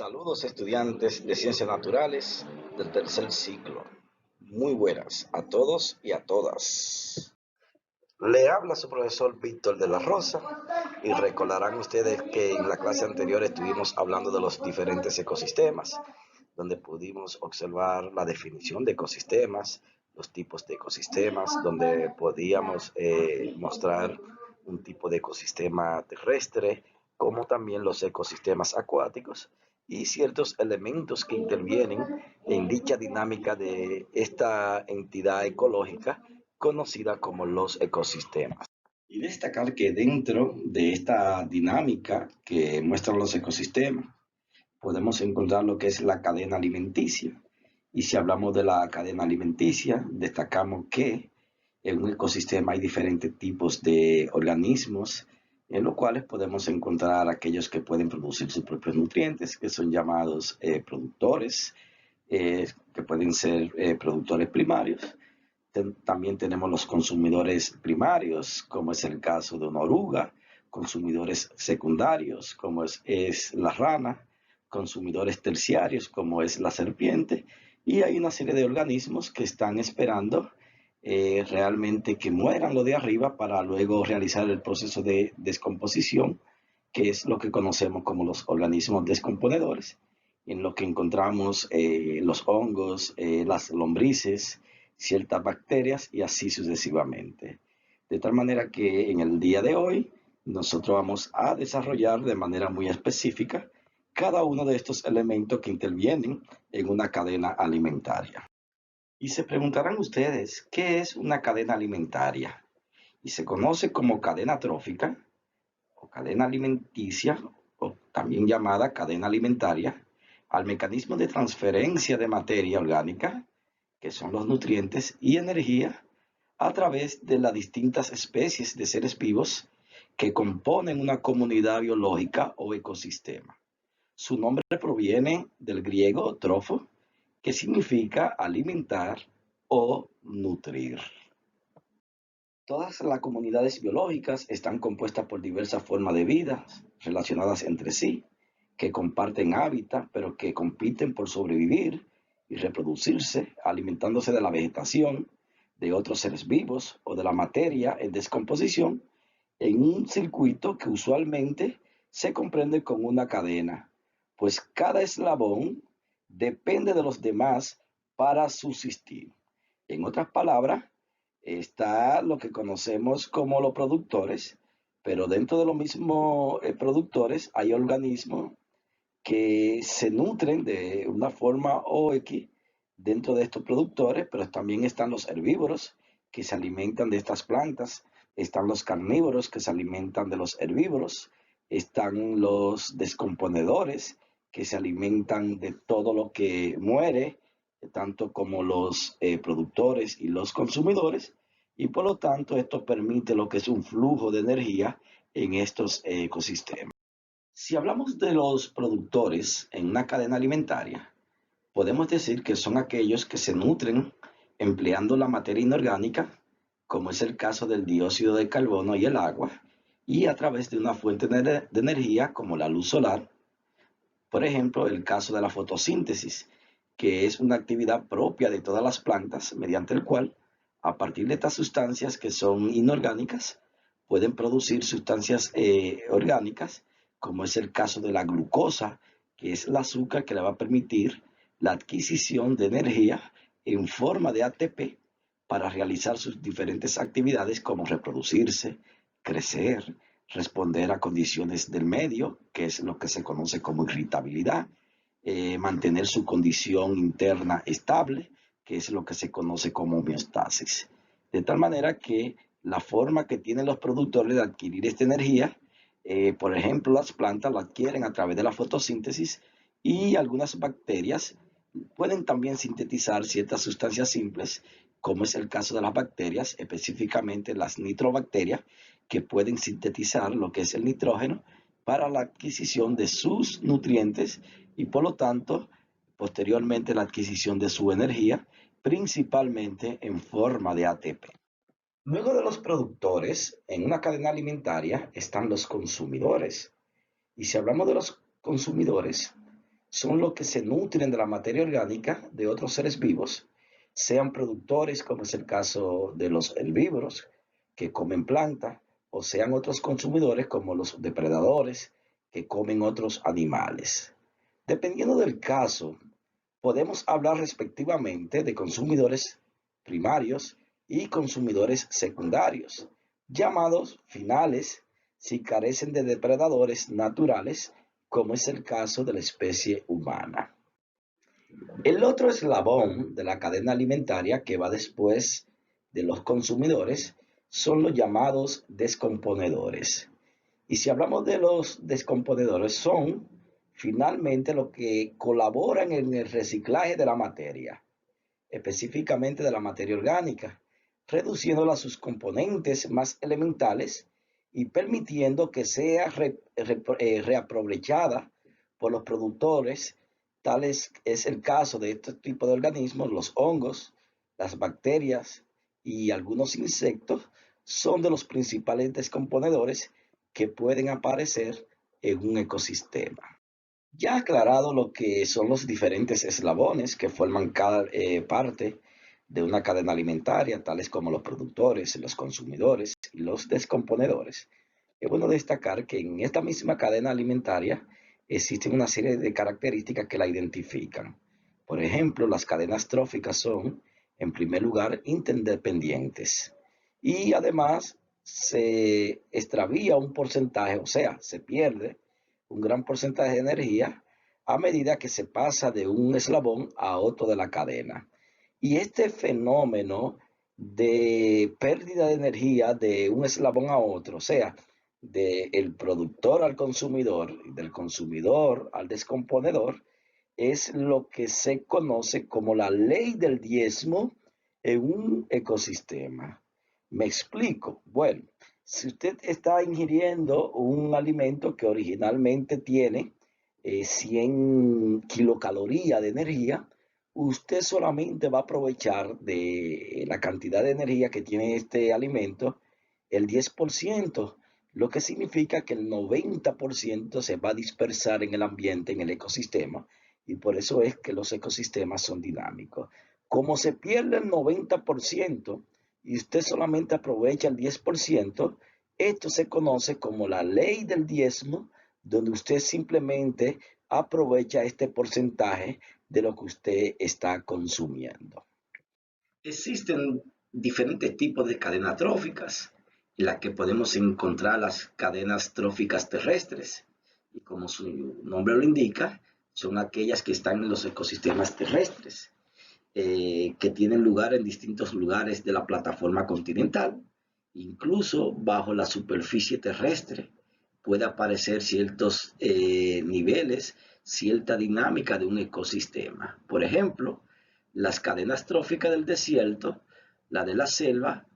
Saludos estudiantes de Ciencias Naturales del tercer ciclo. Muy buenas a todos y a todas. Le habla su profesor Víctor de la Rosa y recordarán ustedes que en la clase anterior estuvimos hablando de los diferentes ecosistemas, donde pudimos observar la definición de ecosistemas, los tipos de ecosistemas, donde podíamos mostrar un tipo de ecosistema terrestre, como también los ecosistemas acuáticos y ciertos elementos que intervienen en dicha dinámica de esta entidad ecológica conocida como los ecosistemas. Y destacar que dentro de esta dinámica que muestran los ecosistemas, podemos encontrar lo que es la cadena alimenticia. Y si hablamos de la cadena alimenticia, destacamos que en un ecosistema hay diferentes tipos de organismos, en los cuales podemos encontrar aquellos que pueden producir sus propios nutrientes, que son llamados productores, que pueden ser productores primarios. También tenemos los consumidores primarios, como es el caso de una oruga, consumidores secundarios, como es la rana, consumidores terciarios, como es la serpiente, y hay una serie de organismos que están esperando realmente que mueran lo de arriba para luego realizar el proceso de descomposición, que es lo que conocemos como los organismos descomponedores, en lo que encontramos los hongos, las lombrices, ciertas bacterias y así sucesivamente. De tal manera que en el día de hoy nosotros vamos a desarrollar de manera muy específica cada uno de estos elementos que intervienen en una cadena alimentaria. Y se preguntarán ustedes, ¿qué es una cadena alimentaria? Y se conoce como cadena trófica o cadena alimenticia, o también llamada cadena alimentaria, al mecanismo de transferencia de materia orgánica, que son los nutrientes y energía, a través de las distintas especies de seres vivos que componen una comunidad biológica o ecosistema. Su nombre proviene del griego trofo, que significa alimentar o nutrir. Todas las comunidades biológicas están compuestas por diversas formas de vida relacionadas entre sí, que comparten hábitat, pero que compiten por sobrevivir y reproducirse, alimentándose de la vegetación, de otros seres vivos o de la materia en descomposición, en un circuito que usualmente se comprende como una cadena, pues cada eslabón depende de los demás para subsistir. En otras palabras, está lo que conocemos como los productores, pero dentro de los mismos productores hay organismos que se nutren de una forma o X dentro de estos productores, pero también están los herbívoros que se alimentan de estas plantas, están los carnívoros que se alimentan de los herbívoros, están los descomponedores que se alimentan de todo lo que muere, tanto como los productores y los consumidores, y por lo tanto esto permite lo que es un flujo de energía en estos ecosistemas. Si hablamos de los productores en una cadena alimentaria, podemos decir que son aquellos que se nutren empleando la materia inorgánica, como es el caso del dióxido de carbono y el agua, y a través de una fuente de energía como la luz solar. Por ejemplo, el caso de la fotosíntesis, que es una actividad propia de todas las plantas, mediante el cual, a partir de estas sustancias que son inorgánicas, pueden producir sustancias orgánicas, como es el caso de la glucosa, que es el azúcar que le va a permitir la adquisición de energía en forma de ATP para realizar sus diferentes actividades como reproducirse, crecer, responder a condiciones del medio, que es lo que se conoce como irritabilidad, mantener su condición interna estable, que es lo que se conoce como homeostasis. De tal manera que la forma que tienen los productores de adquirir esta energía, por ejemplo, las plantas la adquieren a través de la fotosíntesis y algunas bacterias pueden también sintetizar ciertas sustancias simples, como es el caso de las bacterias, específicamente las nitrobacterias, que pueden sintetizar lo que es el nitrógeno para la adquisición de sus nutrientes y por lo tanto posteriormente la adquisición de su energía, principalmente en forma de ATP. Luego de los productores, en una cadena alimentaria están los consumidores. Y si hablamos de los consumidores, son los que se nutren de la materia orgánica de otros seres vivos, sean productores, como es el caso de los herbívoros, que comen plantas, o sean otros consumidores, como los depredadores, que comen otros animales. Dependiendo del caso, podemos hablar respectivamente de consumidores primarios y consumidores secundarios, llamados finales si carecen de depredadores naturales, como es el caso de la especie humana. El otro eslabón de la cadena alimentaria que va después de los consumidores son los llamados descomponedores. Y si hablamos de los descomponedores, son finalmente los que colaboran en el reciclaje de la materia, específicamente de la materia orgánica, reduciéndola a sus componentes más elementales y permitiendo que sea reaprovechada por los productores. Tal es el caso de este tipo de organismos: los hongos, las bacterias y algunos insectos son de los principales descomponedores que pueden aparecer en un ecosistema. Ya aclarado lo que son los diferentes eslabones que forman cada parte de una cadena alimentaria, tales como los productores, los consumidores y los descomponedores, es bueno destacar que en esta misma cadena alimentaria existen una serie de características que la identifican. Por ejemplo, las cadenas tróficas son, en primer lugar, interdependientes y además se extravía un porcentaje, o sea, se pierde un gran porcentaje de energía a medida que se pasa de un eslabón a otro de la cadena. Y este fenómeno de pérdida de energía de un eslabón a otro, o sea, del productor al consumidor, del consumidor al descomponedor, es lo que se conoce como la ley del diezmo en un ecosistema. ¿Me explico? Bueno, si usted está ingiriendo un alimento que originalmente tiene 100 kilocalorías de energía, usted solamente va a aprovechar de la cantidad de energía que tiene este alimento el 10%, lo que significa que el 90% se va a dispersar en el ambiente, en el ecosistema, y por eso es que los ecosistemas son dinámicos. Como se pierde el 90% y usted solamente aprovecha el 10%, esto se conoce como la ley del diezmo, donde usted simplemente aprovecha este porcentaje de lo que usted está consumiendo. Existen diferentes tipos de cadenas tróficas, en las que podemos encontrar las cadenas tróficas terrestres, y como su nombre lo indica, son aquellas que están en los ecosistemas terrestres, que tienen lugar en distintos lugares de la plataforma continental, incluso bajo la superficie terrestre. Puede aparecer ciertos niveles, cierta dinámica de un ecosistema. Por ejemplo, las cadenas tróficas del desierto, la de la selva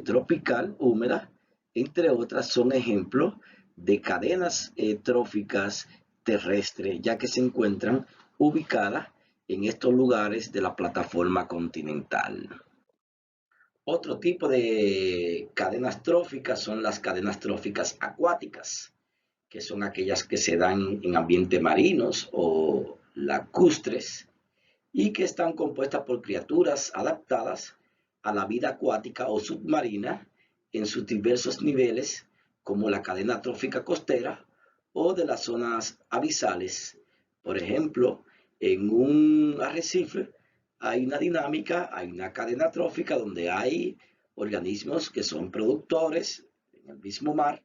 tropical húmeda, entre otras, son ejemplos de cadenas tróficas terrestres, ya que se encuentran ubicadas en estos lugares de la plataforma continental. Otro tipo de cadenas tróficas son las cadenas tróficas acuáticas, que son aquellas que se dan en ambientes marinos o lacustres y que están compuestas por criaturas adaptadas a la vida acuática o submarina en sus diversos niveles, como la cadena trófica costera o de las zonas abisales. Por ejemplo, en un arrecife hay una dinámica, hay una cadena trófica donde hay organismos que son productores en el mismo mar,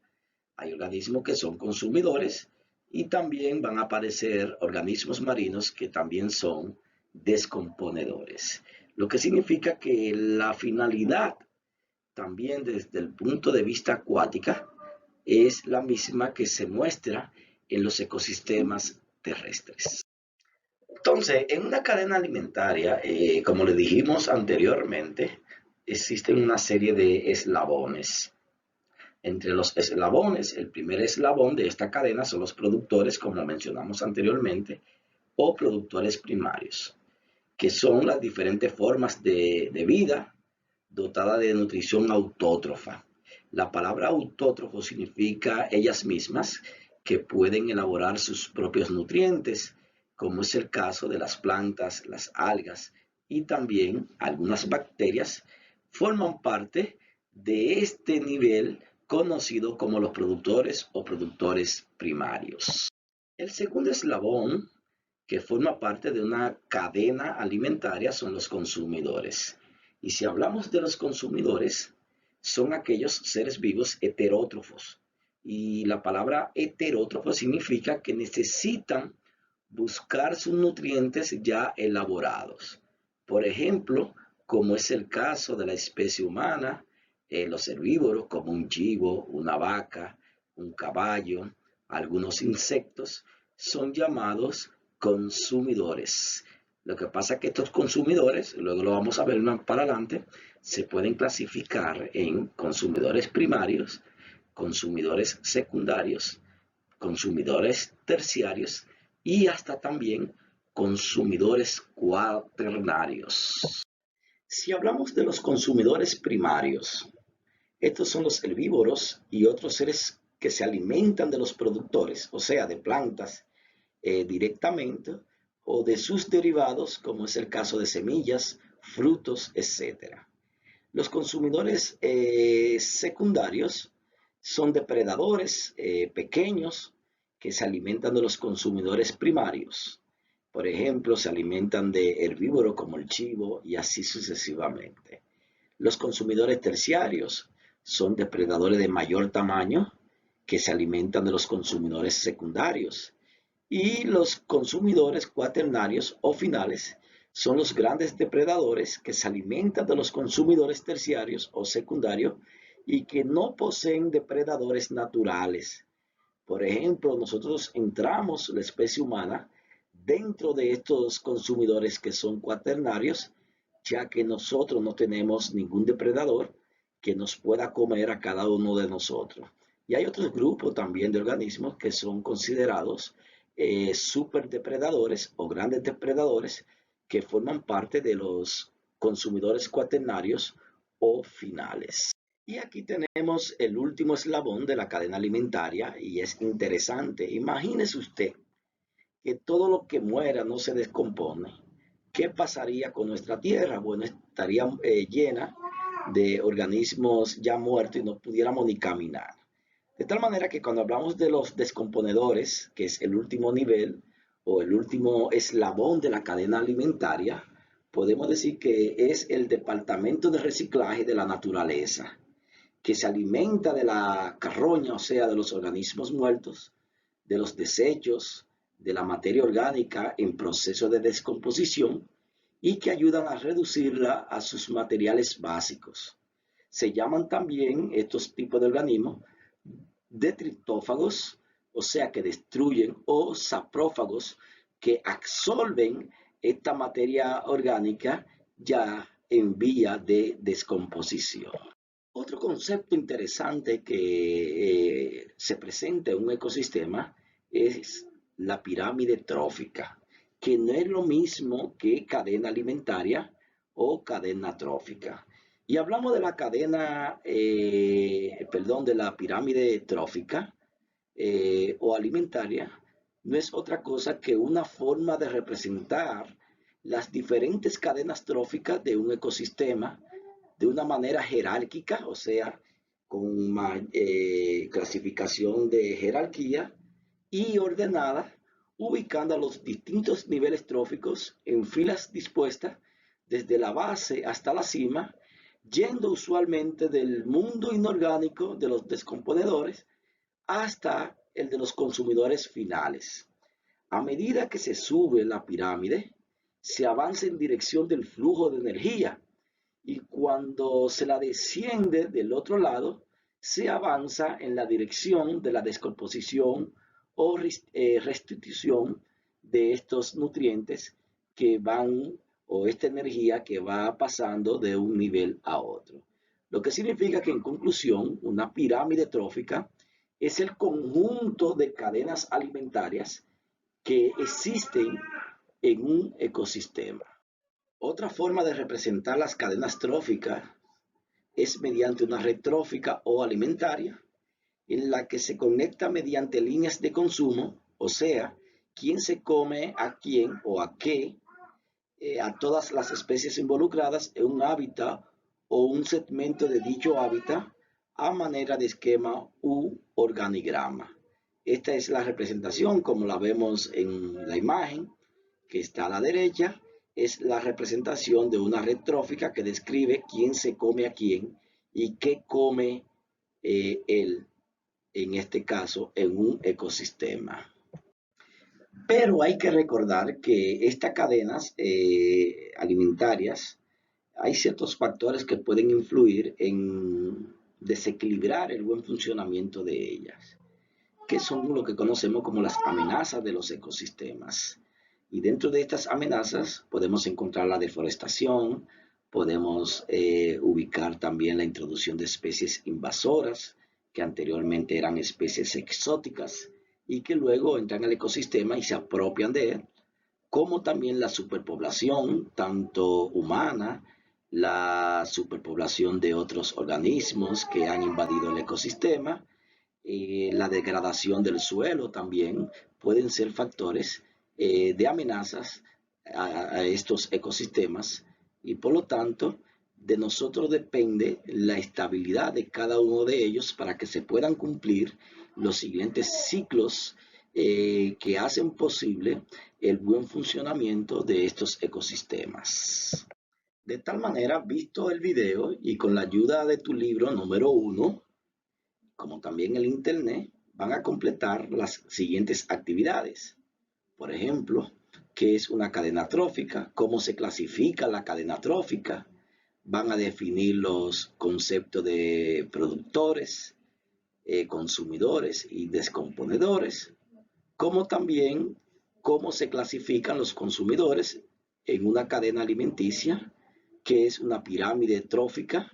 hay organismos que son consumidores y también van a aparecer organismos marinos que también son descomponedores. Lo que significa que la finalidad también desde el punto de vista acuática es la misma que se muestra en los ecosistemas terrestres. Entonces, en una cadena alimentaria, como le dijimos anteriormente, existen una serie de eslabones. Entre los eslabones, el primer eslabón de esta cadena son los productores, como mencionamos anteriormente, o productores primarios, que son las diferentes formas de vida dotada de nutrición autótrofa. La palabra autótrofo significa ellas mismas, que pueden elaborar sus propios nutrientes, como es el caso de las plantas, las algas y también algunas bacterias, forman parte de este nivel conocido como los productores o productores primarios. El segundo eslabón que forma parte de una cadena alimentaria son los consumidores. Y si hablamos de los consumidores, son aquellos seres vivos heterótrofos. Y la palabra heterótrofo significa que necesitan buscar sus nutrientes ya elaborados. Por ejemplo, como es el caso de la especie humana, los herbívoros como un chivo, una vaca, un caballo, algunos insectos, son llamados consumidores. Lo que pasa es que estos consumidores, luego lo vamos a ver más para adelante, se pueden clasificar en consumidores primarios, consumidores secundarios, consumidores terciarios y hasta también consumidores cuaternarios. Si hablamos de los consumidores primarios, estos son los herbívoros y otros seres que se alimentan de los productores, o sea, de plantas directamente o de sus derivados, como es el caso de semillas, frutos, etc. Los consumidores secundarios son depredadores pequeños que se alimentan de los consumidores primarios. Por ejemplo, se alimentan de herbívoros como el chivo y así sucesivamente. Los consumidores terciarios son depredadores de mayor tamaño que se alimentan de los consumidores secundarios. Y los consumidores cuaternarios o finales son los grandes depredadores que se alimentan de los consumidores terciarios o secundarios y que no poseen depredadores naturales. Por ejemplo, nosotros entramos, la especie humana, dentro de estos consumidores que son cuaternarios, ya que nosotros no tenemos ningún depredador que nos pueda comer a cada uno de nosotros. Y hay otros grupos también de organismos que son considerados superdepredadores o grandes depredadores que forman parte de los consumidores cuaternarios o finales. Y aquí tenemos el último eslabón de la cadena alimentaria y es interesante. Imagínese usted que todo lo que muera no se descompone. ¿Qué pasaría con nuestra tierra? Bueno, estaría llena de organismos ya muertos y no pudiéramos ni caminar. De tal manera que cuando hablamos de los descomponedores, que es el último nivel o el último eslabón de la cadena alimentaria, podemos decir que es el departamento de reciclaje de la naturaleza, que se alimenta de la carroña, o sea, de los organismos muertos, de los desechos, de la materia orgánica en proceso de descomposición y que ayudan a reducirla a sus materiales básicos. Se llaman también estos tipos de organismos detritófagos, o sea que destruyen, o saprófagos, que absorben esta materia orgánica ya en vía de descomposición. Otro concepto interesante que se presenta en un ecosistema es la pirámide trófica, que no es lo mismo que cadena alimentaria o cadena trófica. Y hablamos de la cadena, de la pirámide trófica o alimentaria, no es otra cosa que una forma de representar las diferentes cadenas tróficas de un ecosistema de una manera jerárquica, o sea, con clasificación de jerarquía y ordenada, ubicando a los distintos niveles tróficos en filas dispuestas desde la base hasta la cima, yendo usualmente del mundo inorgánico de los descomponedores hasta el de los consumidores finales. A medida que se sube la pirámide, se avanza en dirección del flujo de energía y cuando se la desciende del otro lado, se avanza en la dirección de la descomposición o restitución de estos nutrientes que van, o esta energía que va pasando de un nivel a otro. Lo que significa que en conclusión, una pirámide trófica es el conjunto de cadenas alimentarias que existen en un ecosistema. Otra forma de representar las cadenas tróficas es mediante una red trófica o alimentaria en la que se conecta mediante líneas de consumo, o sea, quién se come a quién o a qué, a todas las especies involucradas en un hábitat o un segmento de dicho hábitat a manera de esquema u organigrama. Esta es la representación como la vemos en la imagen que está a la derecha. Es la representación de una red trófica que describe quién se come a quién y qué come él, en este caso, en un ecosistema. Pero hay que recordar que estas cadenas alimentarias, hay ciertos factores que pueden influir en desequilibrar el buen funcionamiento de ellas, que son lo que conocemos como las amenazas de los ecosistemas. Y dentro de estas amenazas podemos encontrar la deforestación, podemos ubicar también la introducción de especies invasoras, que anteriormente eran especies exóticas y que luego entran al ecosistema y se apropian de él, como también la superpoblación, tanto humana, la superpoblación de otros organismos que han invadido el ecosistema, la degradación del suelo también pueden ser factores de amenazas a estos ecosistemas y por lo tanto de nosotros depende la estabilidad de cada uno de ellos para que se puedan cumplir los siguientes ciclos que hacen posible el buen funcionamiento de estos ecosistemas. De tal manera, visto el video y con la ayuda de tu libro número 1, como también el Internet, van a completar las siguientes actividades. Por ejemplo, ¿qué es una cadena trófica? ¿Cómo se clasifica la cadena trófica? Van a definir los conceptos de productores, consumidores y descomponedores, como también cómo se clasifican los consumidores en una cadena alimenticia, que es una pirámide trófica,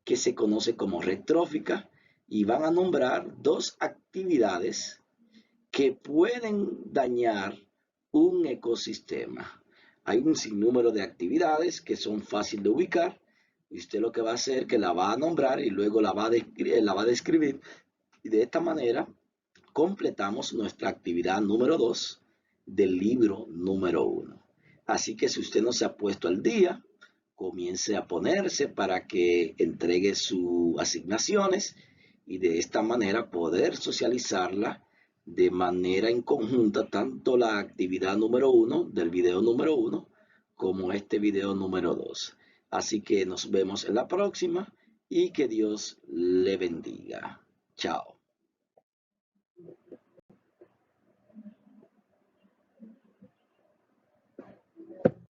que se conoce como red trófica, y van a nombrar dos actividades que pueden dañar un ecosistema. Hay un sinnúmero de actividades que son fáciles de ubicar y usted lo que va a hacer es que la va a nombrar y luego la va a describir, y de esta manera completamos nuestra actividad número 2 del libro número 1. Así que si usted no se ha puesto al día, comience a ponerse para que entregue sus asignaciones y de esta manera poder socializarla de manera en conjunta, tanto la actividad número 1 del video número 1 como este video número 2. Así que nos vemos en la próxima y que Dios le bendiga. Chao.